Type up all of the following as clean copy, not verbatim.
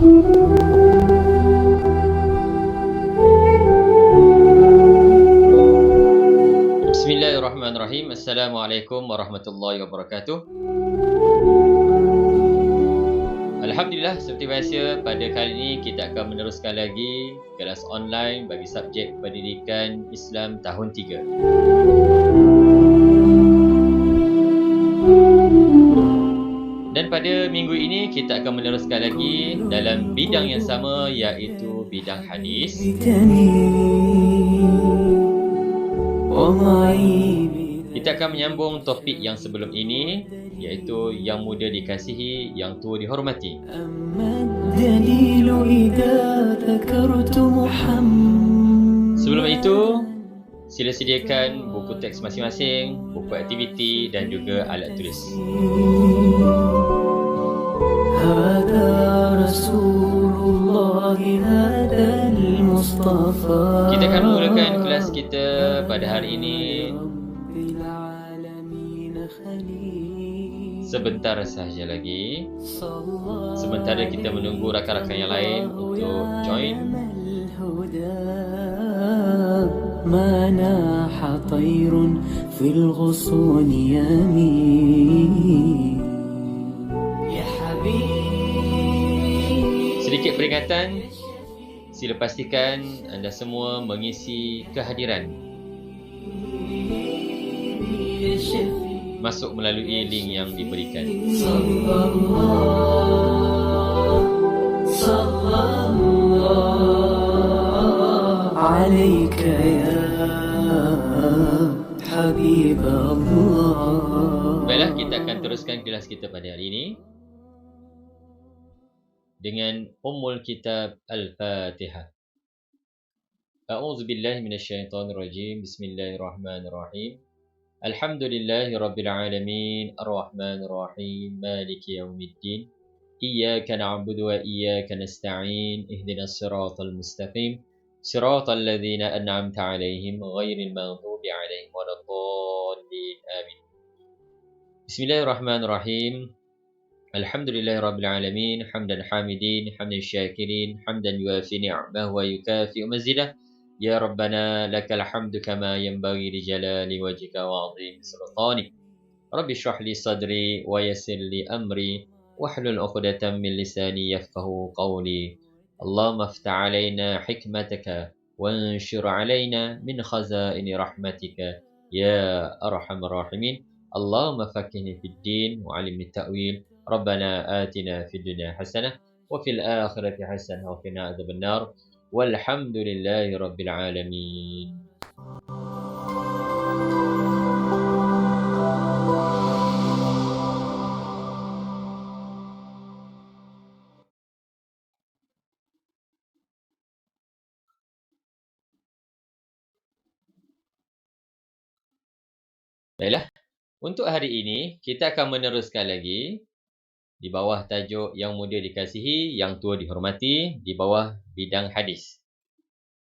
Bismillahirrahmanirrahim. Assalamualaikum warahmatullahi wabarakatuh. Alhamdulillah, seperti biasa pada kali ini kita akan meneruskan lagi kelas online bagi subjek Pendidikan Islam tahun 3. Dan pada minggu ini kita akan meneruskan lagi dalam bidang yang sama, iaitu bidang hadis. Kita akan menyambung topik yang sebelum ini, iaitu yang muda dikasihi, yang tua dihormati. Sebelum itu, sila sediakan buku teks masing-masing, buku aktiviti dan juga alat tulis. Kita akan mulakan kelas kita pada hari ini sebentar sahaja lagi. Sementara kita menunggu rakan-rakan yang lain untuk join. مناح طير في الغصون يمين يا حبيبي. Sedikit peringatan, sila pastikan anda semua mengisi kehadiran. Masuk melalui link yang diberikan. عليك يا حبيب الله. Baiklah, kita akan teruskan kelas kita pada hari ini dengan Ummul Kitab Al-Fatihah. A'udzu billahi minasyaitonir rajim. Bismillahirrahmanirrahim. Alhamdulillahi rabbil alamin, arrahmanir rahim, maliki yaumiddin. Iyyaka na'budu wa iyyaka nasta'in. Ihdinas siratal mustaqim. Siratal ladzina an'amta 'alaihim ghairil maghdubi 'alaihim waladdallin. Amin. Bismillahirrahmanirrahim. Alhamdulillahi rabbil alamin, hamdan hamidin, hamdan syakirin, hamdan yuafi ni'amahu wa yukafi mazidah. Ya Rabbana lakal hamdu kama yanbaghi li jalali wajhika wa 'azimi sultanik. Rabbi shrah li sadri wa yassir li amri wahlul 'uqdatam min lisani yafqahu qawli. Allahumma iftah 'alaina hikmataka wanshur 'alaina min khazaini rahmatika ya arhamar rahimin. Allahumma faqqihni fid din wa 'allimni ta'wil. Rabbana atina fid dunya hasanah wa fil akhirati hasanah wa qina adzabannar. Walhamdulillahi rabbil alamin. Baiklah, untuk hari ini kita akan meneruskan lagi di bawah tajuk yang muda dikasihi, yang tua dihormati, di bawah bidang hadis.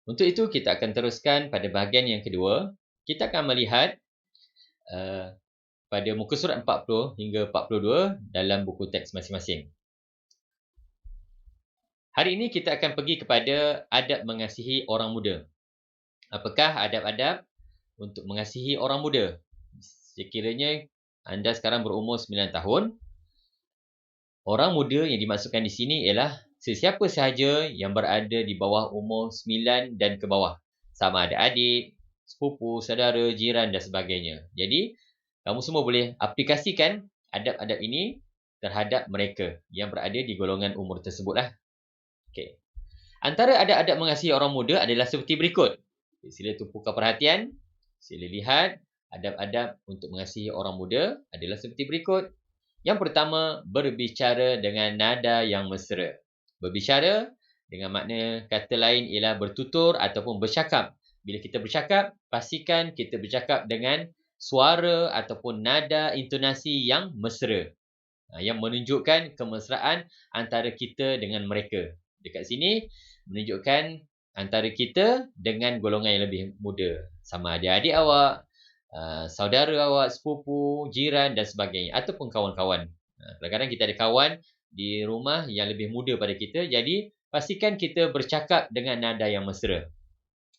Untuk itu kita akan teruskan pada bahagian yang kedua. Kita akan melihat pada muka surat 40 hingga 42 dalam buku teks masing-masing. Hari ini kita akan pergi kepada adab mengasihi orang muda. Apakah adab-adab untuk mengasihi orang muda? Sekiranya anda sekarang berumur 9 tahun, orang muda yang dimaksudkan di sini ialah sesiapa sahaja yang berada di bawah umur 9 dan ke bawah. Sama ada adik, sepupu, saudara, jiran dan sebagainya. Jadi, kamu semua boleh aplikasikan adab-adab ini terhadap mereka yang berada di golongan umur tersebutlah. Okey. Antara adab-adab mengasihi orang muda adalah seperti berikut. Sila tumpukan perhatian. Sila lihat adab-adab untuk mengasihi orang muda adalah seperti berikut. Yang pertama, berbicara dengan nada yang mesra. Berbicara dengan makna kata lain ialah bertutur ataupun bercakap. Bila kita bercakap, pastikan kita bercakap dengan suara ataupun nada intonasi yang mesra. Yang menunjukkan kemesraan antara kita dengan mereka. Dekat sini menunjukkan antara kita dengan golongan yang lebih muda. Sama ada adik awak, saudara awak, sepupu, jiran dan sebagainya. Ataupun kawan-kawan. Kadang-kadang kita ada kawan di rumah yang lebih muda pada kita. Jadi, pastikan kita bercakap dengan nada yang mesra.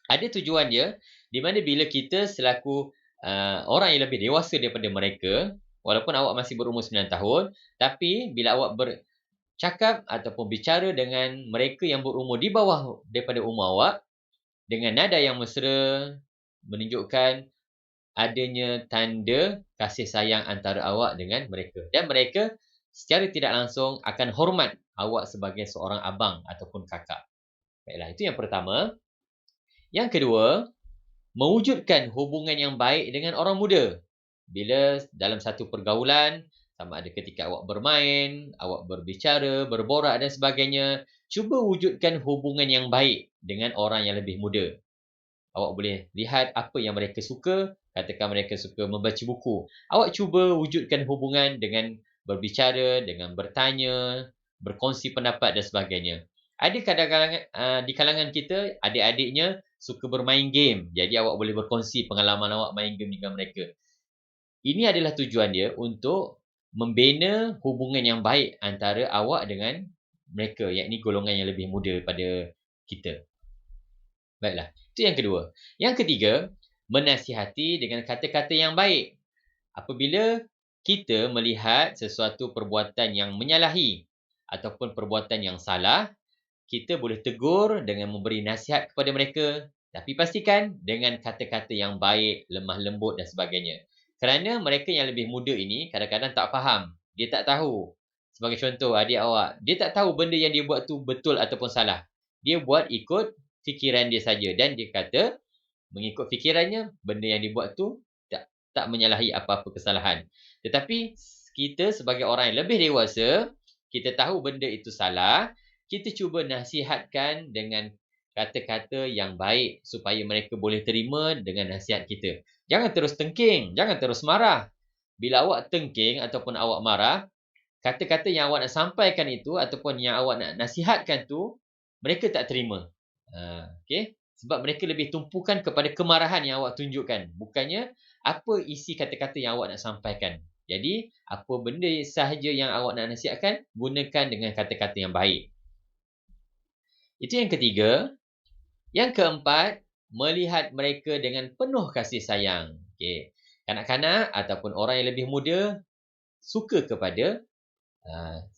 Ada tujuan dia, di mana bila kita selaku, orang yang lebih dewasa daripada mereka, walaupun awak masih berumur 9 tahun, tapi bila awak bercakap ataupun bicara dengan mereka yang berumur di bawah daripada umur awak, dengan nada yang mesra, menunjukkan adanya tanda kasih sayang antara awak dengan mereka. Dan mereka secara tidak langsung akan hormat awak sebagai seorang abang ataupun kakak. Baiklah, itu yang pertama. Yang kedua, mewujudkan hubungan yang baik dengan orang muda. Bila dalam satu pergaulan, sama ada ketika awak bermain, awak berbicara, berborak dan sebagainya, cuba wujudkan hubungan yang baik dengan orang yang lebih muda. Awak boleh lihat apa yang mereka suka, katakan mereka suka membaca buku. Awak cuba wujudkan hubungan dengan berbicara, dengan bertanya, berkongsi pendapat dan sebagainya. Ada kadang-kadang di kalangan kita, adik-adiknya suka bermain game. Jadi awak boleh berkongsi pengalaman awak main game dengan mereka. Ini adalah tujuan dia untuk membina hubungan yang baik antara awak dengan mereka, yakni golongan yang lebih muda daripada kita. Baiklah, itu yang kedua. Yang ketiga, menasihati dengan kata-kata yang baik. Apabila kita melihat sesuatu perbuatan yang menyalahi ataupun perbuatan yang salah, kita boleh tegur dengan memberi nasihat kepada mereka. Tapi pastikan dengan kata-kata yang baik, lemah lembut dan sebagainya. Kerana mereka yang lebih muda ini kadang-kadang tak faham. Dia tak tahu. Sebagai contoh, adik awak, dia tak tahu benda yang dia buat tu betul ataupun salah. Dia buat ikut fikiran dia saja dan dia kata mengikut fikirannya benda yang dibuat tu tak menyalahi apa-apa kesalahan. Tetapi kita sebagai orang yang lebih dewasa, kita tahu benda itu salah, kita cuba nasihatkan dengan kata-kata yang baik supaya mereka boleh terima dengan nasihat kita. Jangan terus tengking, jangan terus marah. Bila awak tengking ataupun awak marah, kata-kata yang awak nak sampaikan itu ataupun yang awak nak nasihatkan tu, mereka tak terima. Okey. Sebab mereka lebih tumpukan kepada kemarahan yang awak tunjukkan. Bukannya apa isi kata-kata yang awak nak sampaikan. Jadi, apa benda sahaja yang awak nak nasihatkan, gunakan dengan kata-kata yang baik. Itu yang ketiga. Yang keempat, melihat mereka dengan penuh kasih sayang. Okey. Kanak-kanak ataupun orang yang lebih muda suka kepada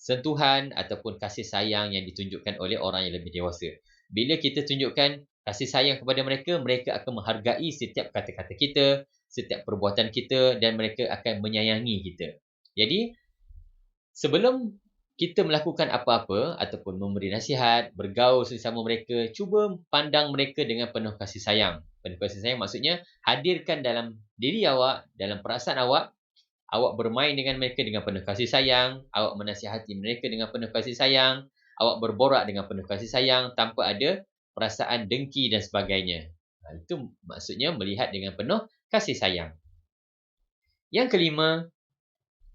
sentuhan ataupun kasih sayang yang ditunjukkan oleh orang yang lebih dewasa. Bila kita tunjukkan kasih sayang kepada mereka, mereka akan menghargai setiap kata-kata kita, setiap perbuatan kita dan mereka akan menyayangi kita. Jadi, sebelum kita melakukan apa-apa ataupun memberi nasihat, bergaul sesama mereka, cuba pandang mereka dengan penuh kasih sayang. Penuh kasih sayang maksudnya hadirkan dalam diri awak, dalam perasaan awak, awak bermain dengan mereka dengan penuh kasih sayang, awak menasihati mereka dengan penuh kasih sayang, awak berborak dengan penuh kasih sayang tanpa ada perasaan dengki dan sebagainya. Itu maksudnya melihat dengan penuh kasih sayang. Yang kelima,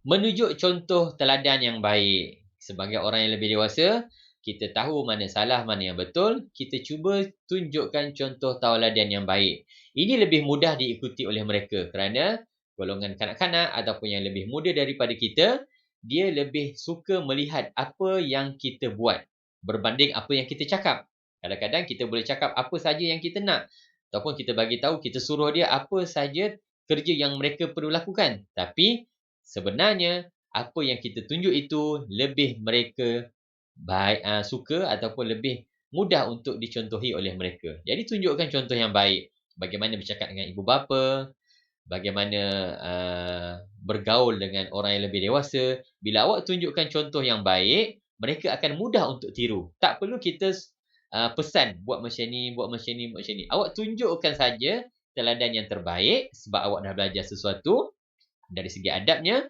menunjuk contoh teladan yang baik. Sebagai orang yang lebih dewasa, kita tahu mana salah, mana yang betul, kita cuba tunjukkan contoh tauladan yang baik. Ini lebih mudah diikuti oleh mereka kerana golongan kanak-kanak ataupun yang lebih muda daripada kita, dia lebih suka melihat apa yang kita buat berbanding apa yang kita cakap. Kadang-kadang kita boleh cakap apa saja yang kita nak ataupun kita bagi tahu, kita suruh dia apa saja kerja yang mereka perlu lakukan. Tapi sebenarnya apa yang kita tunjuk itu lebih mereka suka ataupun lebih mudah untuk dicontohi oleh mereka. Jadi tunjukkan contoh yang baik. Bagaimana bercakap dengan ibu bapa, bagaimana bergaul dengan orang yang lebih dewasa. Bila awak tunjukkan contoh yang baik, mereka akan mudah untuk tiru. Tak perlu kita pesan buat macam ni, buat macam ni, buat macam ni. Awak tunjukkan saja teladan yang terbaik sebab awak dah belajar sesuatu dari segi adabnya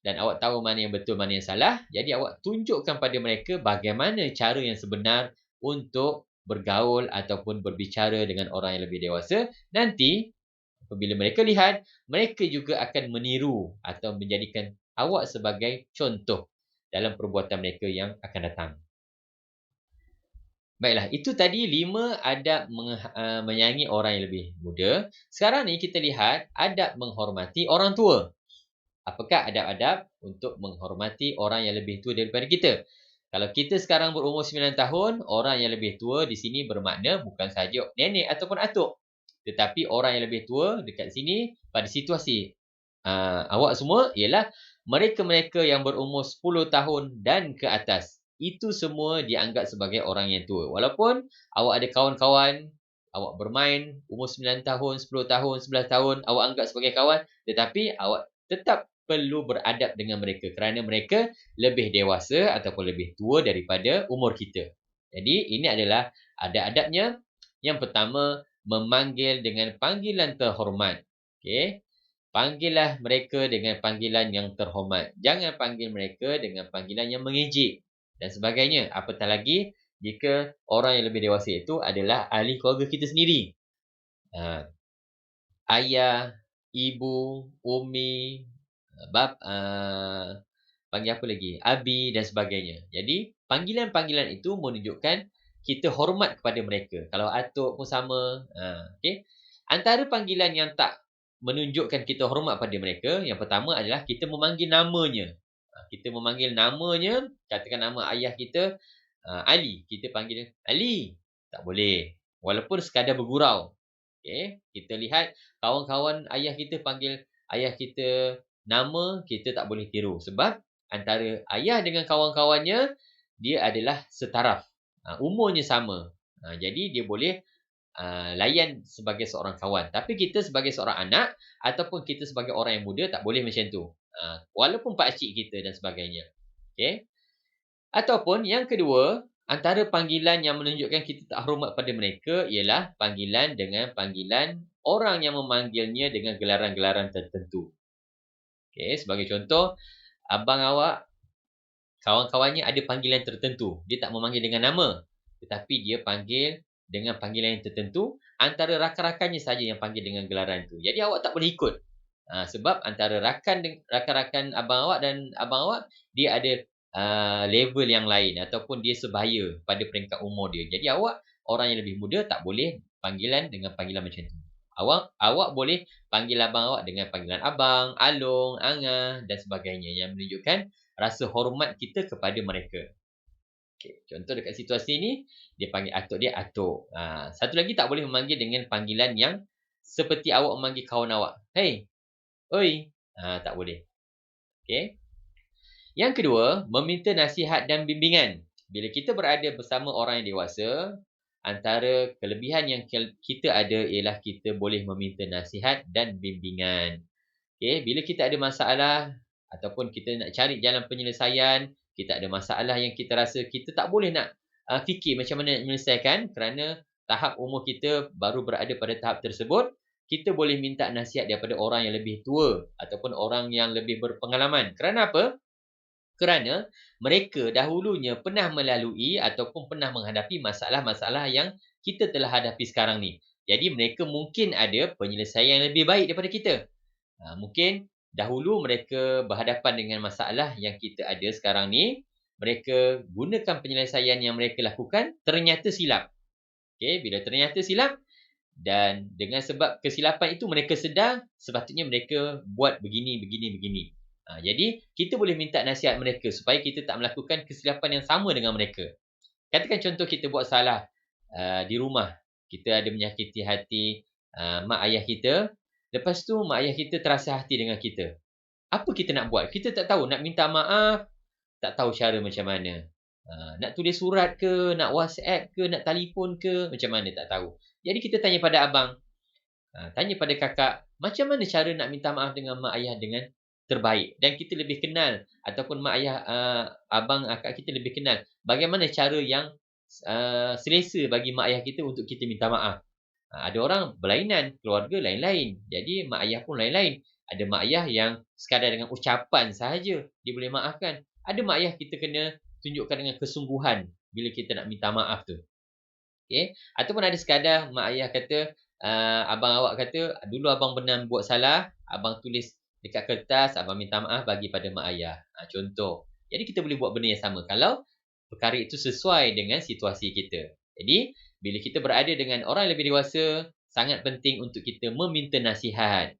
dan awak tahu mana yang betul, mana yang salah. Jadi awak tunjukkan pada mereka bagaimana cara yang sebenar untuk bergaul ataupun berbicara dengan orang yang lebih dewasa. Nanti apabila mereka lihat, mereka juga akan meniru atau menjadikan awak sebagai contoh dalam perbuatan mereka yang akan datang. Baiklah, itu tadi 5 adab menyayangi orang yang lebih muda. Sekarang ni kita lihat adab menghormati orang tua. Apakah adab-adab untuk menghormati orang yang lebih tua daripada kita? Kalau kita sekarang berumur 9 tahun, orang yang lebih tua di sini bermakna bukan sahaja nenek ataupun atuk, tetapi orang yang lebih tua dekat sini pada situasi awak semua ialah mereka-mereka yang berumur 10 tahun dan ke atas. Itu semua dianggap sebagai orang yang tua. Walaupun awak ada kawan-kawan, awak bermain umur 9 tahun, 10 tahun, 11 tahun, awak anggap sebagai kawan, tetapi awak tetap perlu beradab dengan mereka kerana mereka lebih dewasa ataupun lebih tua daripada umur kita. Jadi ini adalah adab-adabnya. Yang pertama, memanggil dengan panggilan terhormat. Okey. Panggillah mereka dengan panggilan yang terhormat. Jangan panggil mereka dengan panggilan yang mengejek dan sebagainya. Apatah lagi jika orang yang lebih dewasa itu adalah ahli keluarga kita sendiri. Ha, ayah, ibu, umi, panggil apa lagi? Abi dan sebagainya. Jadi, panggilan-panggilan itu menunjukkan kita hormat kepada mereka. Kalau atuk pun sama. Okey. Antara panggilan yang tak menunjukkan kita hormat pada mereka, yang pertama adalah kita memanggil namanya. Kita memanggil namanya, katakan nama ayah kita, Ali. Kita panggil dia, Ali. Tak boleh. Walaupun sekadar bergurau. Okey. Kita lihat kawan-kawan ayah kita panggil ayah kita nama, kita tak boleh tiru. Sebab antara ayah dengan kawan-kawannya, dia adalah setaraf. Umurnya sama. Jadi dia boleh layan sebagai seorang kawan. Tapi kita sebagai seorang anak ataupun kita sebagai orang yang muda tak boleh macam tu. Walaupun pakcik kita dan sebagainya. Okey. Ataupun yang kedua, antara panggilan yang menunjukkan kita tak hormat pada mereka ialah panggilan dengan panggilan orang yang memanggilnya dengan gelaran-gelaran tertentu. Okey, sebagai contoh, abang awak, kawan-kawannya ada panggilan tertentu. Dia tak memanggil dengan nama, tetapi dia panggil dengan panggilan yang tertentu. Antara rakan-rakannya saja yang panggil dengan gelaran itu. Jadi awak tak boleh ikut. Sebab antara rakan-rakan abang awak dan abang awak, dia ada level yang lain ataupun dia sebaya pada peringkat umur dia. Jadi awak, orang yang lebih muda, tak boleh panggilan dengan panggilan macam tu. Awak boleh panggil abang awak dengan panggilan abang, along, angah dan sebagainya yang menunjukkan rasa hormat kita kepada mereka. Okey, contoh dekat situasi ni, dia panggil atuk dia atuk. Satu lagi tak boleh memanggil dengan panggilan yang seperti awak memanggil kawan awak. "Hey, oi." Tak boleh. Okey. Yang kedua, meminta nasihat dan bimbingan. Bila kita berada bersama orang yang dewasa, antara kelebihan yang kita ada ialah kita boleh meminta nasihat dan bimbingan. Okey, bila kita ada masalah ataupun kita nak cari jalan penyelesaian, kita ada masalah yang kita rasa kita tak boleh nak fikir macam mana nak menyelesaikan kerana tahap umur kita baru berada pada tahap tersebut, kita boleh minta nasihat daripada orang yang lebih tua ataupun orang yang lebih berpengalaman. Kerana apa? Kerana mereka dahulunya pernah melalui ataupun pernah menghadapi masalah-masalah yang kita telah hadapi sekarang ni. Jadi mereka mungkin ada penyelesaian yang lebih baik daripada kita. Mungkin dahulu mereka berhadapan dengan masalah yang kita ada sekarang ni, mereka gunakan penyelesaian yang mereka lakukan, ternyata silap. Okey, bila ternyata silap dan dengan sebab kesilapan itu mereka sedar sepatutnya mereka buat begini, begini, begini. Jadi kita boleh minta nasihat mereka supaya kita tak melakukan kesilapan yang sama dengan mereka. Katakan contoh kita buat salah di rumah, kita ada menyakiti hati mak ayah kita, lepas tu mak ayah kita terasa hati dengan kita. Apa kita nak buat? Kita tak tahu, nak minta maaf, tak tahu cara macam mana. Nak tulis surat ke, nak WhatsApp ke, nak telefon ke, macam mana tak tahu. Jadi kita tanya pada abang, tanya pada kakak, macam mana cara nak minta maaf dengan mak ayah dengan terbaik dan kita lebih kenal ataupun mak ayah abang akak kita lebih kenal bagaimana cara yang selesa bagi mak ayah kita untuk kita minta maaf. Ada orang berlainan, keluarga lain-lain. Jadi mak ayah pun lain-lain. Ada mak ayah yang sekadar dengan ucapan sahaja dia boleh maafkan. Ada mak ayah kita kena tunjukkan dengan kesungguhan bila kita nak minta maaf tu. Okey, ataupun ada sekadar mak ayah kata abang awak kata, dulu abang pernah buat salah, abang tulis dekat kertas, abang minta maaf bagi pada mak ayah. Contoh. Jadi kita boleh buat benda yang sama kalau perkara itu sesuai dengan situasi kita. Jadi, bila kita berada dengan orang yang lebih dewasa, sangat penting untuk kita meminta nasihat.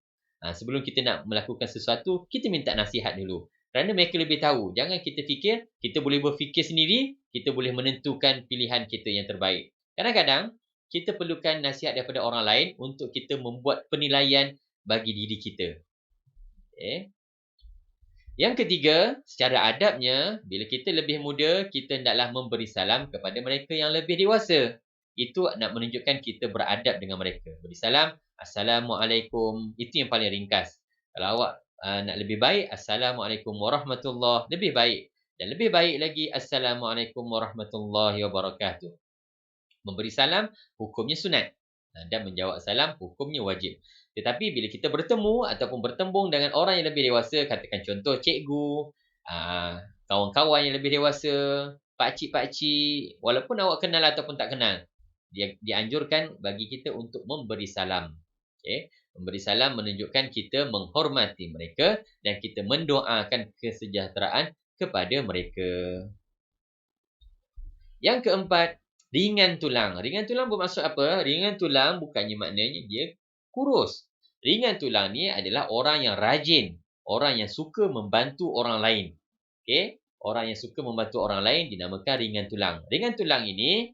Sebelum kita nak melakukan sesuatu, kita minta nasihat dulu. Kerana mereka lebih tahu. Jangan kita fikir, kita boleh berfikir sendiri, kita boleh menentukan pilihan kita yang terbaik. Kadang-kadang, kita perlukan nasihat daripada orang lain untuk kita membuat penilaian bagi diri kita. Okay. Yang ketiga, secara adabnya, bila kita lebih muda, kita hendaklah memberi salam kepada mereka yang lebih dewasa. Itu nak menunjukkan kita beradab dengan mereka. Beri salam, Assalamualaikum. Itu yang paling ringkas. Kalau awak nak lebih baik, Assalamualaikum warahmatullahi, lebih baik. Dan lebih baik lagi, Assalamualaikum warahmatullahi wabarakatuh. Memberi salam, hukumnya sunat. Dan menjawab salam, hukumnya wajib. Tetapi bila kita bertemu ataupun bertembung dengan orang yang lebih dewasa, katakan contoh cikgu, kawan-kawan yang lebih dewasa, pakcik-pakcik, walaupun awak kenal ataupun tak kenal, dia dianjurkan bagi kita untuk memberi salam. Okay? Memberi salam menunjukkan kita menghormati mereka dan kita mendoakan kesejahteraan kepada mereka. Yang keempat, ringan tulang. Ringan tulang bermaksud apa? Ringan tulang bukannya maknanya dia kurus. Ringan tulang ni adalah orang yang rajin, orang yang suka membantu orang lain. Okey? Orang yang suka membantu orang lain dinamakan ringan tulang. Ringan tulang ini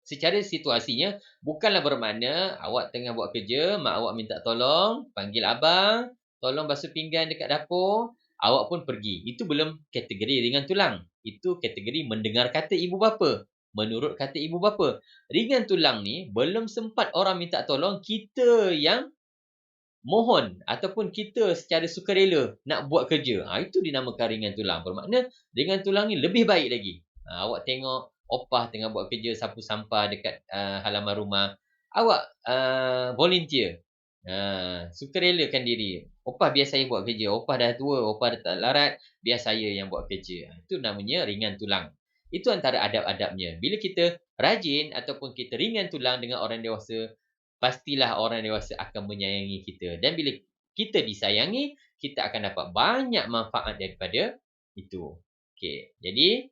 secara situasinya bukanlah bermakna awak tengah buat kerja, mak awak minta tolong, panggil abang, tolong basuh pinggan dekat dapur, awak pun pergi. Itu belum kategori ringan tulang. Itu kategori mendengar kata ibu bapa. Menurut kata ibu bapa. Ringan tulang ni belum sempat orang minta tolong, kita yang mohon ataupun kita secara sukarela nak buat kerja. Itu dinamakan ringan tulang. Bermakna ringan tulang ni lebih baik lagi. Awak tengok opah tengah buat kerja sapu sampah dekat halaman rumah. Awak volunteer. Sukarelakan diri. Opah biar saya buat kerja. Opah dah tua, opah dah tak larat, biar saya yang buat kerja. Itu namanya ringan tulang. Itu antara adab-adabnya. Bila kita rajin ataupun kita ringan tulang dengan orang dewasa, pastilah orang dewasa akan menyayangi kita. Dan bila kita disayangi, kita akan dapat banyak manfaat daripada itu. Okey. Jadi,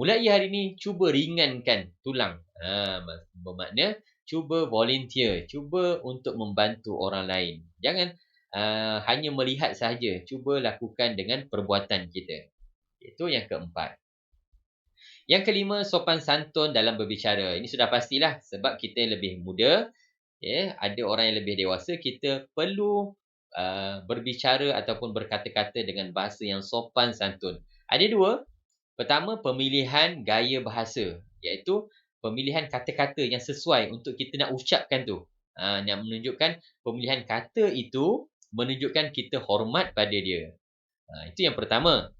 mulai hari ini, cuba ringankan tulang. Bermakna, cuba volunteer. Cuba untuk membantu orang lain. Jangan hanya melihat sahaja. Cuba lakukan dengan perbuatan kita. Itu yang keempat. Yang kelima, sopan santun dalam berbicara. Ini sudah pastilah sebab kita lebih muda. Ada orang yang lebih dewasa, kita perlu berbicara ataupun berkata-kata dengan bahasa yang sopan santun. Ada dua. Pertama, pemilihan gaya bahasa, iaitu pemilihan kata-kata yang sesuai untuk kita nak ucapkan tu. Yang menunjukkan pemilihan kata itu menunjukkan kita hormat pada dia. Itu yang pertama.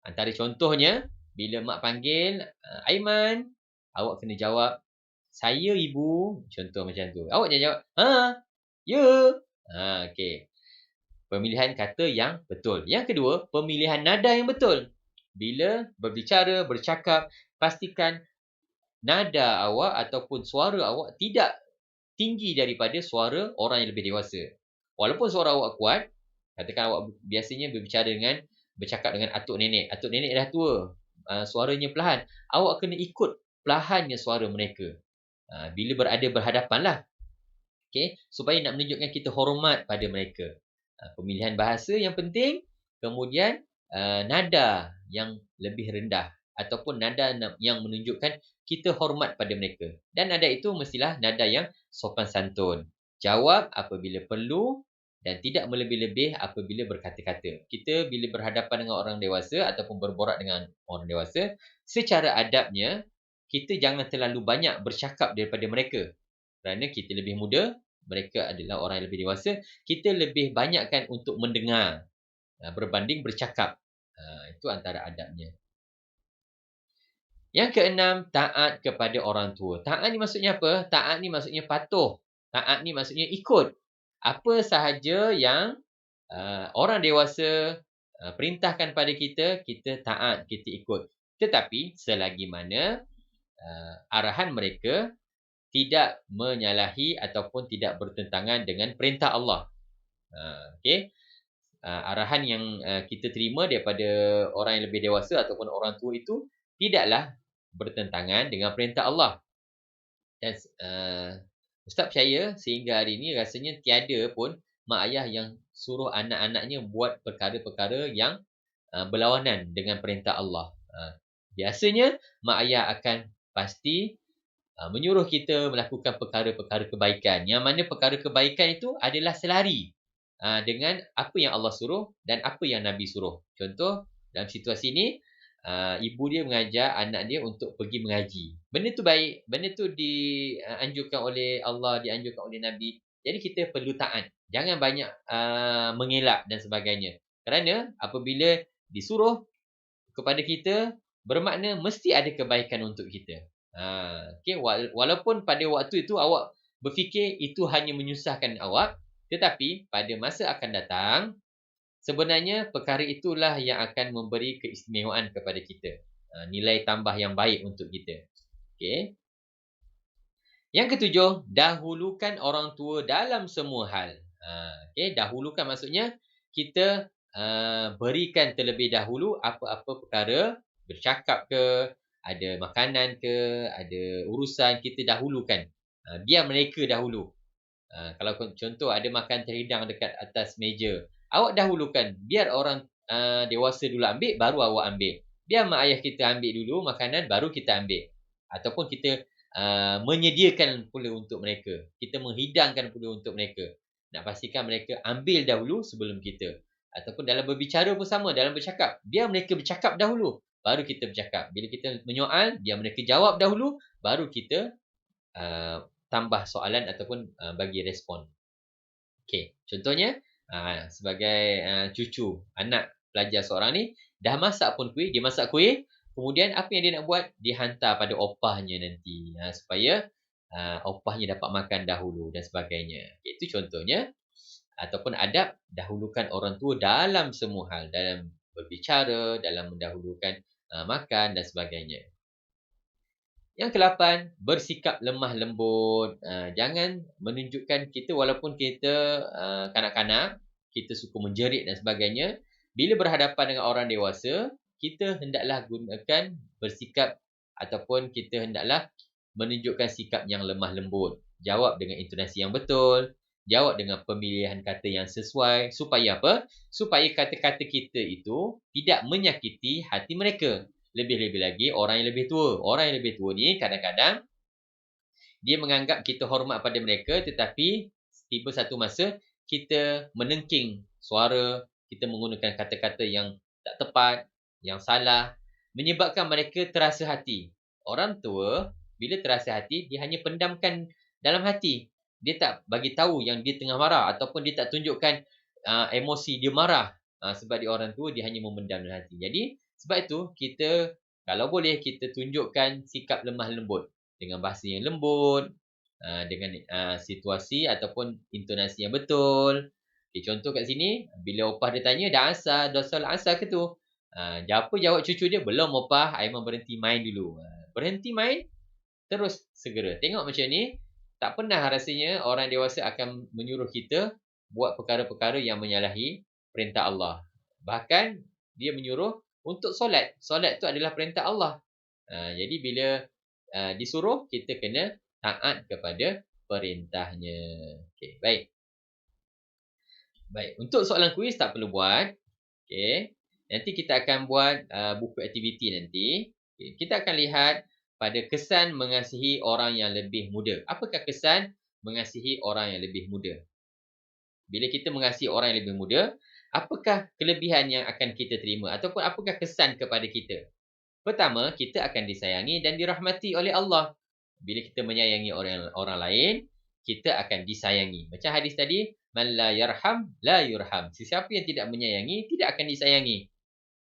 Antara contohnya, bila mak panggil, Aiman, awak kena jawab, saya ibu. Contoh macam tu. Awak jangan jawab, ya. Okey. Pemilihan kata yang betul. Yang kedua, pemilihan nada yang betul. Bila berbicara, bercakap, pastikan nada awak ataupun suara awak tidak tinggi daripada suara orang yang lebih dewasa. Walaupun suara awak kuat, katakan awak biasanya bercakap dengan atuk nenek. Atuk nenek dah tua. Suaranya perlahan. Awak kena ikut perlahannya suara mereka. Bila berada berhadapan lah. Okay? Supaya nak menunjukkan kita hormat pada mereka. Pemilihan bahasa yang penting. Kemudian nada yang lebih rendah. Ataupun nada yang menunjukkan kita hormat pada mereka. Dan nada itu mestilah nada yang sopan santun. Jawab apabila perlu. Dan tidak melebih-lebih apabila berkata-kata. Kita bila berhadapan dengan orang dewasa ataupun berborak dengan orang dewasa, secara adabnya, kita jangan terlalu banyak bercakap daripada mereka. Kerana kita lebih muda, mereka adalah orang yang lebih dewasa, kita lebih banyakkan untuk mendengar berbanding bercakap. Itu antara adabnya. Yang keenam, taat kepada orang tua. Taat ni maksudnya apa? Taat ni maksudnya patuh. Taat ni maksudnya ikut. Apa sahaja yang orang dewasa perintahkan pada kita, kita taat, kita ikut. Tetapi selagi mana arahan mereka tidak menyalahi ataupun tidak bertentangan dengan perintah Allah. Okey. Arahan yang kita terima daripada orang yang lebih dewasa ataupun orang tua itu tidaklah bertentangan dengan perintah Allah. Dan Ustaz percaya sehingga hari ini rasanya tiada pun mak ayah yang suruh anak-anaknya buat perkara-perkara yang berlawanan dengan perintah Allah. Biasanya mak ayah akan pasti menyuruh kita melakukan perkara-perkara kebaikan. Yang mana perkara kebaikan itu adalah selari dengan apa yang Allah suruh dan apa yang Nabi suruh. Contoh, dalam situasi ini, ibu dia mengajar anak dia untuk pergi mengaji. Benda tu baik, benda tu dianjurkan oleh Allah, dianjurkan oleh Nabi. Jadi kita perlu taat. Jangan banyak mengelak dan sebagainya. Kerana apabila disuruh kepada kita, bermakna mesti ada kebaikan untuk kita. Okey, walaupun pada waktu itu awak berfikir itu hanya menyusahkan awak, tetapi pada masa akan datang, sebenarnya perkara itulah yang akan memberi keistimewaan kepada kita. Nilai tambah yang baik untuk kita. Okey. Yang ketujuh, dahulukan orang tua dalam semua hal. Okey, dahulukan maksudnya kita berikan terlebih dahulu apa-apa perkara, bercakap ke, ada makanan ke, ada urusan, kita dahulukan. Biar mereka dahulu. Kalau contoh ada makan terhidang dekat atas meja, awak dahulukan, biar orang dewasa dulu ambil, baru awak ambil. Biar mak ayah kita ambil dulu makanan, baru kita ambil. Ataupun kita menyediakan pula untuk mereka. Kita menghidangkan pula untuk mereka. Nak pastikan mereka ambil dahulu sebelum kita. Ataupun dalam berbicara pun sama, dalam bercakap, biar mereka bercakap dahulu, baru kita bercakap. Bila kita menyoal, biar mereka jawab dahulu, baru kita uh, tambah soalan ataupun bagi respon. Okey, contohnya sebagai cucu anak pelajar seorang ni dah masak pun kuih, dia masak kuih, kemudian apa yang dia nak buat? Dia hantar pada opahnya nanti supaya opahnya dapat makan dahulu dan sebagainya. Itu contohnya ataupun adab dahulukan orang tua dalam semua hal, dalam berbicara, dalam mendahulukan makan dan sebagainya. Yang ke-8, bersikap lemah lembut. Jangan menunjukkan kita walaupun kita kanak-kanak, kita suka menjerit dan sebagainya. Bila berhadapan dengan orang dewasa, kita hendaklah gunakan bersikap ataupun kita hendaklah menunjukkan sikap yang lemah lembut. Jawab dengan intonasi yang betul, jawab dengan pemilihan kata yang sesuai. Supaya apa? Supaya kata-kata kita itu tidak menyakiti hati mereka. Lebih-lebih lagi orang yang lebih tua. Orang yang lebih tua ni kadang-kadang dia menganggap kita hormat pada mereka, tetapi tiba satu masa kita menengking suara, kita menggunakan kata-kata yang tak tepat, yang salah, menyebabkan mereka terasa hati. Orang tua bila terasa hati, dia hanya pendamkan dalam hati. Dia tak bagi tahu yang dia tengah marah ataupun dia tak tunjukkan emosi dia marah. Sebab dia orang tua, dia hanya memendam dalam hati. Jadi sebab itu kita kalau boleh kita tunjukkan sikap lemah lembut dengan bahasa yang lembut, dengan situasi ataupun intonasi yang betul. Okay, contoh kat sini, bila opah dia tanya, dah solat asar ke tu? Jawab cucu dia, belum opah, Aiman berhenti main dulu. Berhenti main, terus segera. Tengok macam ni, tak pernah rasanya orang dewasa akan menyuruh kita buat perkara-perkara yang menyalahi perintah Allah. Bahkan, dia menyuruh untuk solat. Solat tu adalah perintah Allah. Jadi bila disuruh, kita kena taat kepada perintahnya. Okey, baik. Baik, untuk soalan kuis tak perlu buat. Okey. Nanti kita akan buat buku aktiviti nanti. Okay. Kita akan lihat pada kesan mengasihi orang yang lebih muda. Apakah kesan mengasihi orang yang lebih muda? Bila kita mengasihi orang yang lebih muda, apakah kelebihan yang akan kita terima ataupun apakah kesan kepada kita? Pertama, kita akan disayangi dan dirahmati oleh Allah. Bila kita menyayangi orang lain, kita akan disayangi. Macam hadis tadi, man la yarham la yurham. Sesiapa yang tidak menyayangi tidak akan disayangi.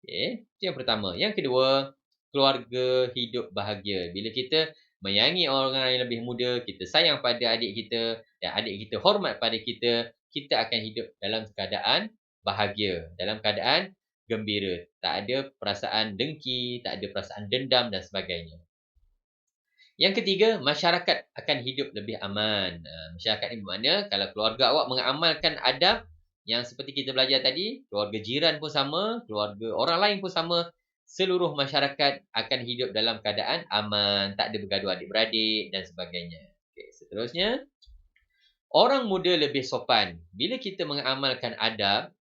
Okey, itu yang pertama. Yang kedua, keluarga hidup bahagia. Bila kita menyayangi orang yang lebih muda, kita sayang pada adik kita dan adik kita hormat pada kita, kita akan hidup dalam keadaan bahagia, dalam keadaan gembira. Tak ada perasaan dengki, tak ada perasaan dendam dan sebagainya. Yang ketiga, masyarakat akan hidup lebih aman. Masyarakat ini bermakna kalau keluarga awak mengamalkan adab yang seperti kita belajar tadi, keluarga jiran pun sama, keluarga orang lain pun sama, seluruh masyarakat akan hidup dalam keadaan aman, tak ada bergaduh adik-beradik dan sebagainya. Okay, seterusnya, Orang muda lebih sopan. Bila kita mengamalkan adab,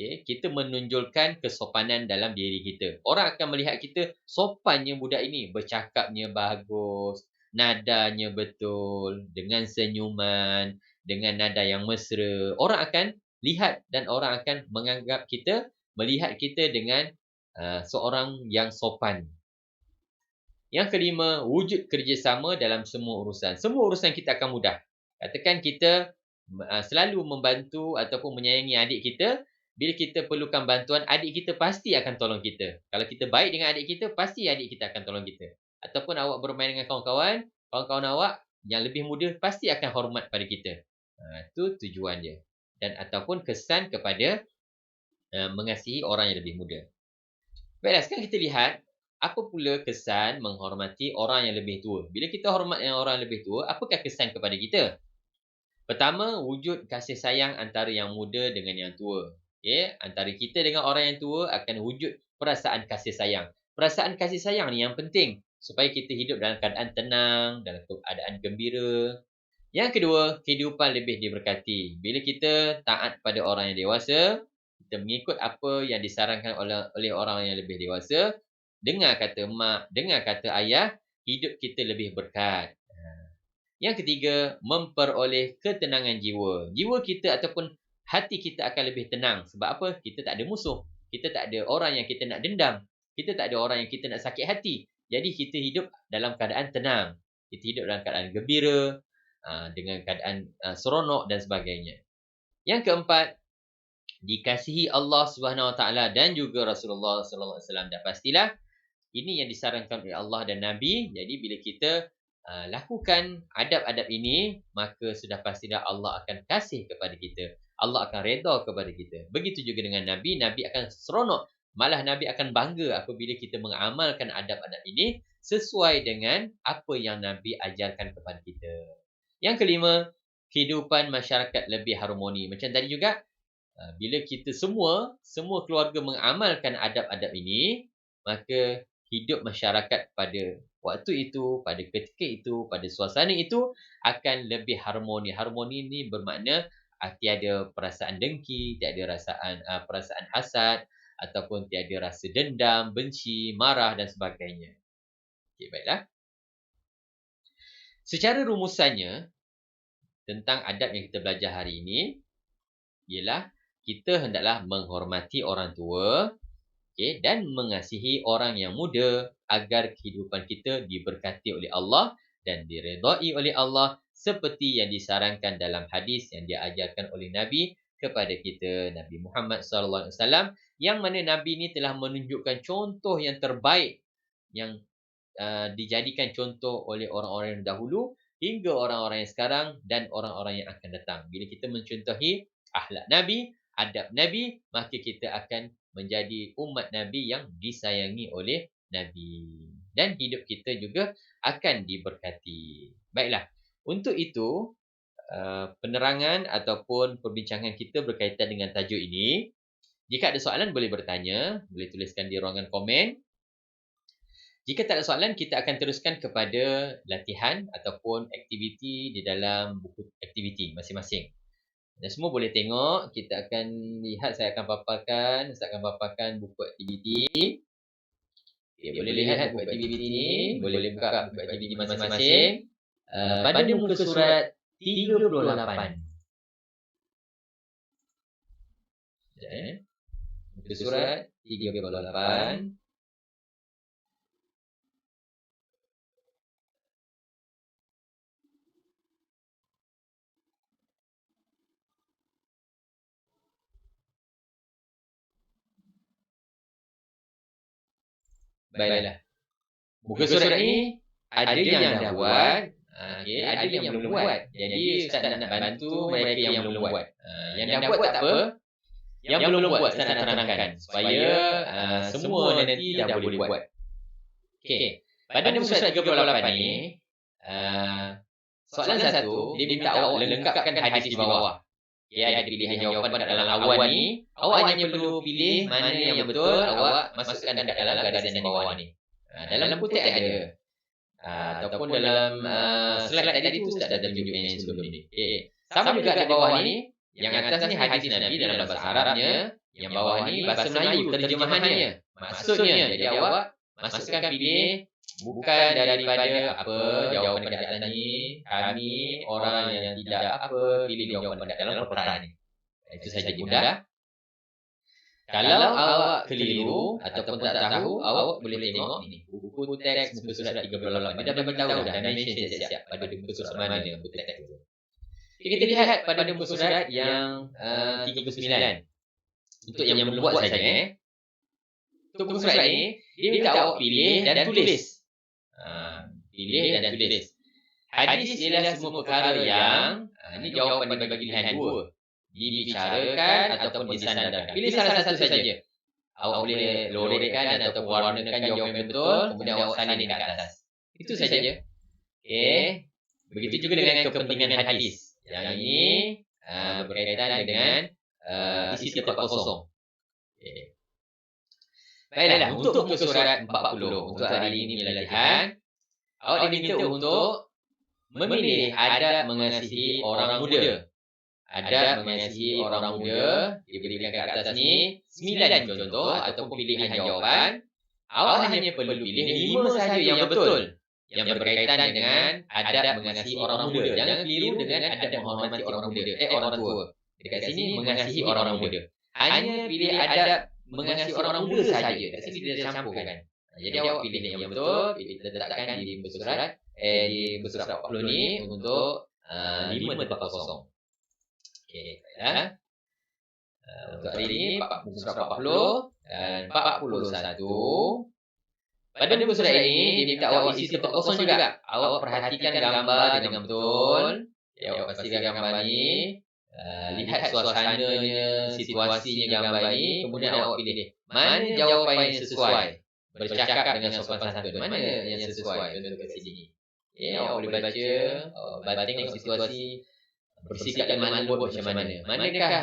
kita menonjolkan kesopanan dalam diri kita. Orang akan melihat kita sopannya budak ini, bercakapnya bagus, nadanya betul, dengan senyuman, dengan nada yang mesra. Orang akan lihat dan orang akan melihat kita dengan seorang yang sopan. Yang kelima, wujud kerjasama dalam semua urusan. Semua urusan kita akan mudah. Katakan kita selalu membantu ataupun menyayangi adik kita, bila kita perlukan bantuan, adik kita pasti akan tolong kita. Kalau kita baik dengan adik kita, pasti adik kita akan tolong kita. Ataupun awak bermain dengan kawan-kawan, kawan-kawan awak yang lebih muda pasti akan hormat pada kita. Itu tujuan dia. Dan ataupun kesan kepada mengasihi orang yang lebih muda. Baiklah, sekarang kita lihat apa pula kesan menghormati orang yang lebih tua. Bila kita hormat yang orang yang lebih tua, apakah kesan kepada kita? Pertama, wujud kasih sayang antara yang muda dengan yang tua. Antara kita dengan orang yang tua akan wujud perasaan kasih sayang. Perasaan kasih sayang ni yang penting supaya kita hidup dalam keadaan tenang, dalam keadaan gembira. Yang kedua, kehidupan lebih diberkati. Bila kita taat pada orang yang dewasa, kita mengikut apa yang disarankan oleh orang yang lebih dewasa, dengar kata mak, dengar kata ayah, hidup kita lebih berkat. Yang ketiga, memperoleh ketenangan jiwa. Jiwa kita ataupun hati kita akan lebih tenang. Sebab apa? Kita tak ada musuh. Kita tak ada orang yang kita nak dendam. Kita tak ada orang yang kita nak sakit hati. Jadi kita hidup dalam keadaan tenang. Kita hidup dalam keadaan gembira, dengan keadaan seronok dan sebagainya. Yang keempat, dikasihi Allah Subhanahu Wa Taala dan juga Rasulullah Sallallahu Alaihi Wasallam. Dan pastilah ini yang disarankan oleh Allah dan Nabi. Jadi bila kita lakukan adab-adab ini, maka sudah pastilah Allah akan kasih kepada kita. Allah akan redha kepada kita. Begitu juga dengan Nabi. Nabi akan seronok. Malah Nabi akan bangga apabila kita mengamalkan adab-adab ini sesuai dengan apa yang Nabi ajarkan kepada kita. Yang kelima, kehidupan masyarakat lebih harmoni. Macam tadi juga, bila kita semua keluarga mengamalkan adab-adab ini, maka hidup masyarakat pada waktu itu, pada ketika itu, pada suasana itu akan lebih harmoni. Harmoni ini bermakna tiada perasaan dengki, tiada perasaan hasad ataupun tiada rasa dendam, benci, marah dan sebagainya. Okey, baiklah. Secara rumusannya tentang adab yang kita belajar hari ini ialah kita hendaklah menghormati orang tua, dan mengasihi orang yang muda agar kehidupan kita diberkati oleh Allah dan diredai oleh Allah seperti yang disarankan dalam hadis yang diajarkan oleh Nabi kepada kita, Nabi Muhammad SAW, yang mana Nabi ini telah menunjukkan contoh yang terbaik yang dijadikan contoh oleh orang-orang yang dahulu hingga orang-orang yang sekarang dan orang-orang yang akan datang. Bila kita mencontohi akhlak Nabi, adab Nabi, maka kita akan menjadi umat Nabi yang disayangi oleh Nabi. Dan hidup kita juga akan diberkati. Baiklah, untuk itu penerangan ataupun perbincangan kita berkaitan dengan tajuk ini. Jika ada soalan boleh bertanya, boleh tuliskan di ruangan komen. Jika tak ada soalan, kita akan teruskan kepada latihan ataupun aktiviti di dalam buku aktiviti masing-masing. Dan semua boleh tengok, kita akan lihat, saya akan paparkan buku aktiviti. Boleh lihat buku aktiviti ini, boleh buka buku aktiviti masing-masing. Pada muka surat 38. Muka surat 38. Baiklah. Muka surat ni ada yang dah buat, ada yang belum buat. Jadi Ustaz nak bantu mereka yang belum buat. Yang dah buat tak apa. Yang belum buat Ustaz nak terangkan supaya semua nanti dah boleh buat. Okey. Pada muka surat 38 ni, soalan satu, dia minta awak lengkapkan hadis di bawah. Ada pilihan jawapan kat dalam awan ni. Awak hanya perlu pilih mana yang betul, awak masukkan dekat dalam garisan di bawah ni. Dalam kutip ada. Ataupun dalam slide tadi tu Ustaz dah tunjukkan sebelum ni. Sama juga di bawah ni, yang atas ni hadis Nabi dalam bahasa Arabnya, yang bawah ni bahasa Melayu terjemahannya. Maksudnya, jadi awak masukkan pilih bukan daripada apa jawapan dekat tadi, kami orang yang tidak apa, pilih jawapan dekat dalam perkataan ni. Itu saja mudah. Kalau awak keliru ataupun tak tahu, awak boleh tengok ni. Buku teks muka surat 38. Dia dah bagi tahu dah, mention siap-siap pada muka surat mana buku teks tu. Okay, kita lihat pada muka surat yang 39. Untuk yang belum buat saja. Untuk muka surat ni, dia minta awak pilih dan tulis. Pilih dan tulis. Hadis ialah semua perkara yang, ini jawapan dibagi pilihan dua. Dibicarakan ataupun disandarkan. Pilih salah satu saja. Awak boleh lorekkan ataupun warnakan jawapan yang betul, kemudian awak salin ke atas. Itu saja. Okey. Begitu juga dengan kepentingan hadis. Yang ini berkaitan dengan isi tempat kosong. Okay. Baiklah, untuk muka surat 40 untuk hari ini latihan, awak diminta untuk memilih adab mengasihi orang muda. Adab mengasihi orang muda diberikan ke atas ni 9 contoh ataupun pilihan jawapan. Awak hanya perlu pilih 5 sahaja yang betul yang berkaitan dengan adab mengasihi orang muda. Jangan keliru dengan adab menghormati orang muda, orang tua. Dekat sini mengasihi orang muda. Hanya pilih adab mengasihi orang muda saja. Dekat sini dia campurkan. Jadi awak pilih yang betul, letakkan di muka surat di muka surat 40 ni untuk 5 tempat kosong. Okey, baiklah. Untuk hari ini muka surat 40 dan 41. Pada muka surat ini dia minta awak isi tempat kosong juga. Awak perhatikan gambar dengan betul. Awak pastikan gambar ni, lihat suasananya, situasinya gambar ni, kemudian awak pilih mana jawapan yang sesuai. Bercakap dengan sopan santun, mana yang sesuai. Contoh kat sini. Awak boleh baca, tengok situasi, bersikap lemah lembut macam mana. Manakah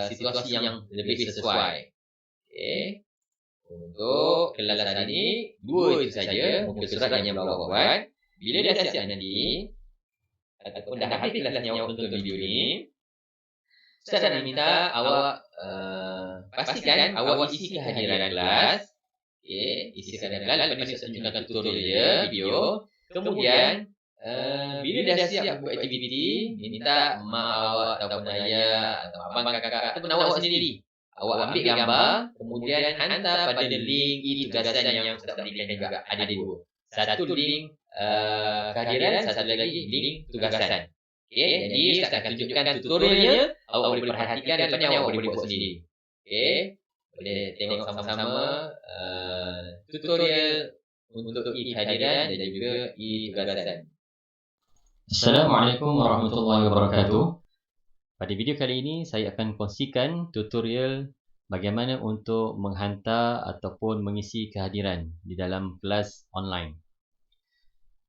situasi yang lebih sesuai. Okey. Untuk kelas hari ini, 2 itu saja muka surat yang awak buat. Bila dah siap nanti, ataupun dah habis kelas yang awak tonton video ni, Ustaz nak minta awak pastikan awak isi kehadiran kelas. Okey, isi kehadiran kelas. Lepas ni Ustaz tunjukkan tutorial dia, video. Kemudian, bila dah siap buat aktiviti, minta mak awak ataupun ayah atau abang kakak ataupun awak sendiri, awak ambil gambar, kemudian hantar pada link e-tugasan yang Ustaz berikan juga. Ada 2. Satu link kehadiran, satu lagi link tugasan. Okey, jadi Ustaz akan tunjukkan tutorialnya. Awak boleh perhatikan dan lepas ni awak boleh buat sendiri. Okey, boleh tengok sama-sama tutorial untuk e-kehadiran dan juga e-tugasan. Assalamualaikum warahmatullahi wabarakatuh. Pada video kali ini saya akan kongsikan tutorial bagaimana untuk menghantar ataupun mengisi kehadiran di dalam kelas online.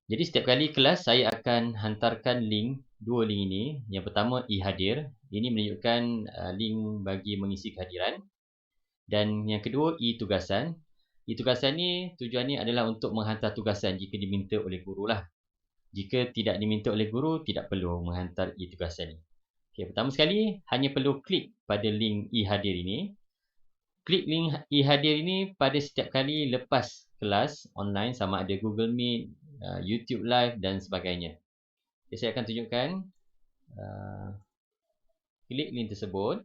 Jadi setiap kali kelas saya akan hantarkan link, 2 link ini. Yang pertama e-hadir, ini menunjukkan link bagi mengisi kehadiran. Dan yang kedua e-tugasan. E-tugasan ni tujuannya adalah untuk menghantar tugasan jika diminta oleh guru lah. Jika tidak diminta oleh guru, tidak perlu menghantar e-tugasan ni. Okay, pertama sekali, hanya perlu klik pada link e-hadir ini. Klik link e-hadir ini pada setiap kali lepas kelas online, sama ada Google Meet, YouTube Live dan sebagainya. Okay, saya akan tunjukkan. Klik link tersebut.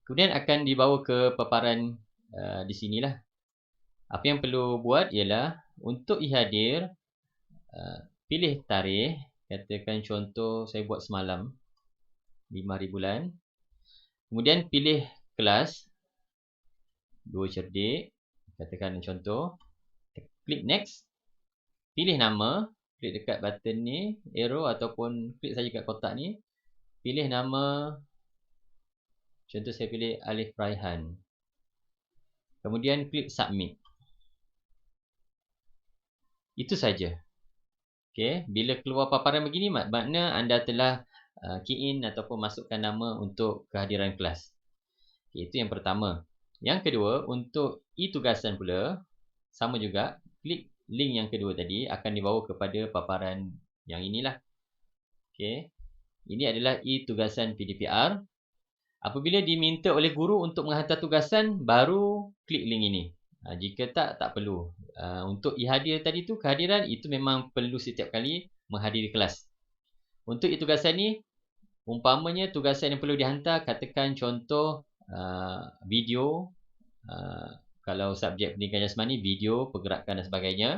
Kemudian akan dibawa ke paparan di sinilah. Apa yang perlu buat ialah untuk e-hadir, pilih tarikh. Katakan contoh saya buat semalam 5 hari bulan. Kemudian pilih kelas 2 cerdik. Katakan contoh. Klik next. Pilih nama. Klik dekat button ni, arrow ataupun klik saja kat kotak ni. Pilih nama. Contoh saya pilih Alif Raihan. Kemudian klik submit. Itu saja. Okey, bila keluar paparan begini makna anda telah key in ataupun masukkan nama untuk kehadiran kelas. Okay, itu yang pertama. Yang kedua, untuk e-tugasan pula sama juga, klik link yang kedua tadi akan dibawa kepada paparan yang inilah. Okey. Ini adalah e-tugasan PDPR. Apabila diminta oleh guru untuk menghantar tugasan, baru klik link ini. Jika tak perlu. Untuk e-hadir tadi tu, kehadiran, itu memang perlu setiap kali menghadiri kelas. Untuk e-tugasan ni, umpamanya tugasan yang perlu dihantar, katakan contoh video, kalau subjek pendidikan jasmani, video, pergerakan dan sebagainya.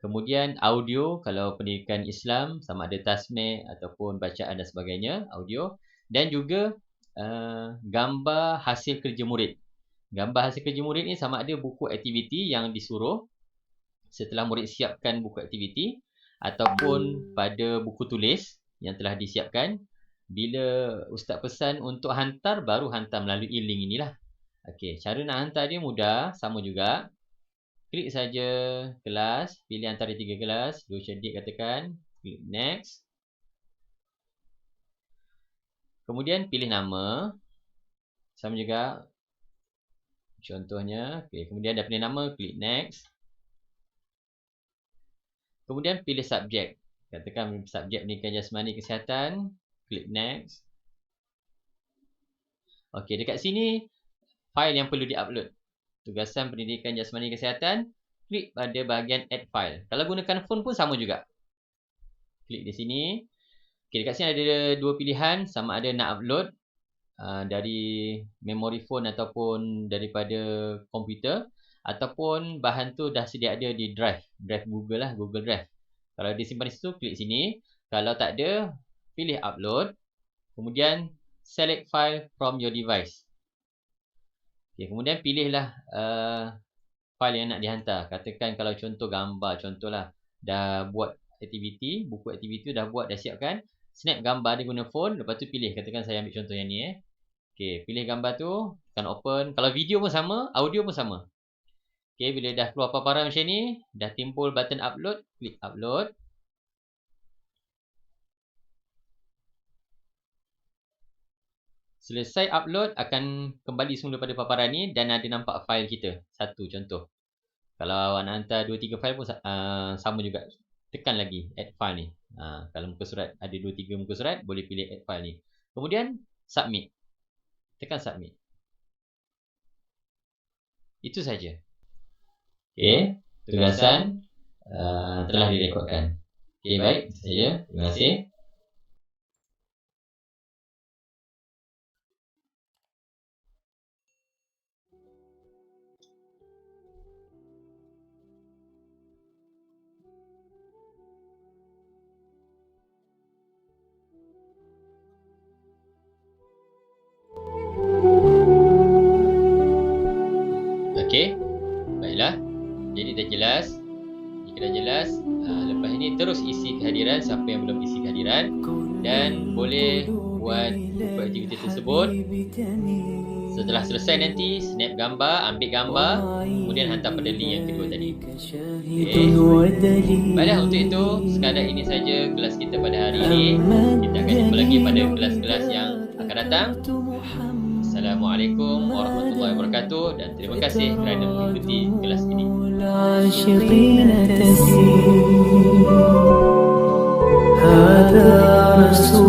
Kemudian audio, kalau pendidikan Islam, sama ada tasmih ataupun bacaan dan sebagainya, audio. Dan juga gambar hasil kerja murid. Gambar hasil kerja murid ni sama ada buku aktiviti yang disuruh setelah murid siapkan buku aktiviti, ataupun pada buku tulis yang telah disiapkan. Bila ustaz pesan untuk hantar, baru hantar melalui link inilah. Okey, cara nak hantar dia mudah, sama juga. Klik saja kelas, pilih antara 3 kelas, 2 syedik katakan, klik next. Kemudian pilih nama, sama juga contohnya. Okay. Kemudian dah pilih nama, klik next. Kemudian pilih subjek, katakan subjek pendidikan jasmani kesihatan, klik next. Okey, dekat sini file yang perlu diupload, tugasan pendidikan jasmani kesihatan, klik pada bahagian add file. Kalau gunakan phone pun sama juga, klik di sini. Okay, dekat sini ada 2 pilihan, sama ada nak upload dari memori phone ataupun daripada komputer, ataupun bahan tu dah sedia ada di drive Google lah, Google Drive. Kalau disimpan di situ, klik sini. Kalau tak ada, pilih upload. Kemudian select file from your device. Okay, kemudian pilihlah file yang nak dihantar. Katakan kalau contoh gambar, contohlah dah buat aktiviti, buku aktiviti dah buat, dah siapkan. Snap gambar dia guna phone, lepas tu pilih. Katakan saya ambil contoh yang ni. Okey, pilih gambar tu, tekan open. Kalau video pun sama, audio pun sama. Okey, bila dah keluar paparan macam ni, dah timbul button upload, klik upload. Selesai upload, akan kembali semula pada paparan ni dan ada nampak file kita. Satu contoh. Kalau awak nak hantar 2-3 file pun sama juga. Tekan lagi add file ni. Kalau muka surat ada 2-3 muka surat, boleh pilih add file ni. Kemudian submit. Tekan submit. Itu saja. Okey, tugasan telah direkodkan. Okey, baik, itu saja. Terima kasih. Okey, baiklah. Jadi dah jelas. Jika dah jelas, lepas ini terus isi kehadiran siapa yang belum isi kehadiran, dan boleh buat buku aktiviti tersebut. Setelah selesai nanti, snap gambar, ambil gambar, kemudian hantar pada link yang kedua tadi. Okay. Baiklah, untuk itu, sekadar ini saja kelas kita pada hari ini. Kita akan jumpa lagi pada kelas-kelas yang akan datang. Assalamualaikum warahmatullahi wabarakatuh, dan terima kasih kerana mengikuti kelas ini. هذا رسول